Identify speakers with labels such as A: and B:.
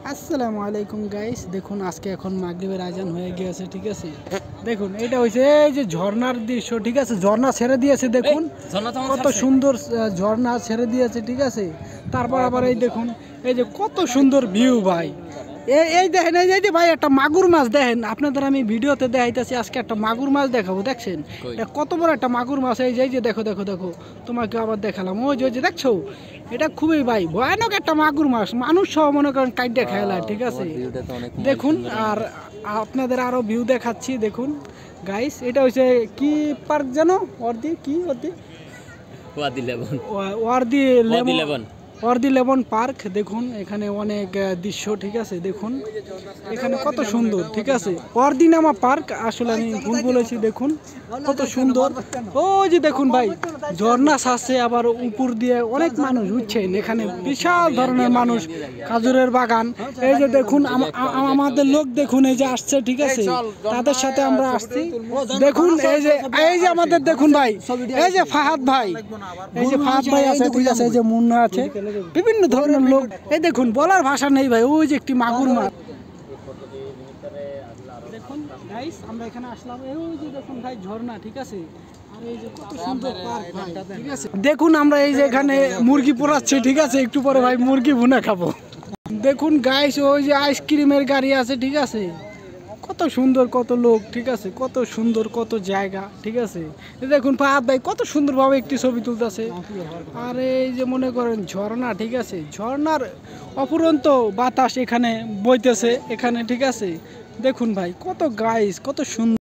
A: আসসালামু আলাইকুম গাইস, দেখুন আজকে এখন মাগরিবের আজান হয়ে গিয়েছে, ঠিক আছে। দেখুন এটা হইছে এই যে ঝর্ণার দৃশ্য, ঠিক আছে। ঝর্ণা ছেড়ে দিয়েছে, দেখুন কত সুন্দর ঝর্ণা ছেড়ে দিয়েছে, ঠিক আছে। তারপর আবার এই দেখুন এই যে কত সুন্দর ভিউ ভাই। এই দেখেন, এই যে ভাই একটা মাগুর মাছ দেখেন, আপনাদের আমি ভিডিওতে দেখাইতেছি। আজকে একটা মাগুর মাছ দেখাবো, দেখছেন এটা কত বড় একটা মাগুর মাছ। এই যে দেখো দেখো দেখো, তোমাকে আবার দেখালাম। ওই যে দেখছো, এটা খুবই ভাই ভয়ানক একটা মাগুর মাছ, মানুষ সহ মনে করেন কাইটে খেলা, ঠিক আছে। দেখুন আর আপনাদের আরো ভিউ দেখাচ্ছি, দেখুন গাইস। এটা হচ্ছে কি পার্ক জানো, ওয়ার্দি লেবন পার্ক। দেখুন এখানে অনেক দৃশ্য, ঠিক আছে। দেখুন এখানে কত সুন্দর, ঠিক আছে। ওয়ার্দি নামা পার্ক, আসলে আমি ভুল বলেছি। দেখুন কত সুন্দর। ওই যে দেখুন ভাই ঝর্ণা ছাড়ছে, আবার উপর দিয়ে অনেক মানুষ উঠছেন। এখানে বিশাল ধরনের মানুষ, খাজুরের বাগান। এই যে দেখুন আমাদের লোক দেখুন এই যে আসছে, ঠিক আছে। তাদের সাথে আমরা আসছি। দেখুন এই যে আমাদের দেখুন ভাই, এই যে ফাহাদ ভাই, এই যে ফাহাদ ভাই আছে, ঠিক আছে। এই যে মুন্না আছে, বিভিন্ন ধরনের লোক। এই দেখুন বলার ভাষা নেই ভাই। ওই যে একটি মাগুর মাছ, দেখুন গাইস আমরা এখানে আসলাম। এই যে দেখুন ভাই ঝর্ণা, ঠিক আছে। আর এই যে কত সুন্দর পার্ক ভাই, ঠিক আছে। দেখুন আমরা এই যে এখানে মুরগি পোড়াচ্ছি, ঠিক আছে। একটু পরে ভাই মুরগি ভুনা খাবো। দেখুন গাইস ওই যে আইসক্রিমের গাড়ি আছে, ঠিক আছে। কত সুন্দর, কত লোক, ঠিক আছে। কত সুন্দর, কত জায়গা, ঠিক আছে। দেখুন ফাহাদ ভাই কত সুন্দরভাবে একটি ছবি তুলতেছে। আর এই যে মনে করেন ঝর্ণা, ঠিক আছে। ঝর্ণার অফুরন্ত বাতাস এখানে বইতেছে এখানে, ঠিক আছে। দেখুন ভাই কত গাইস, কত সুন্দর।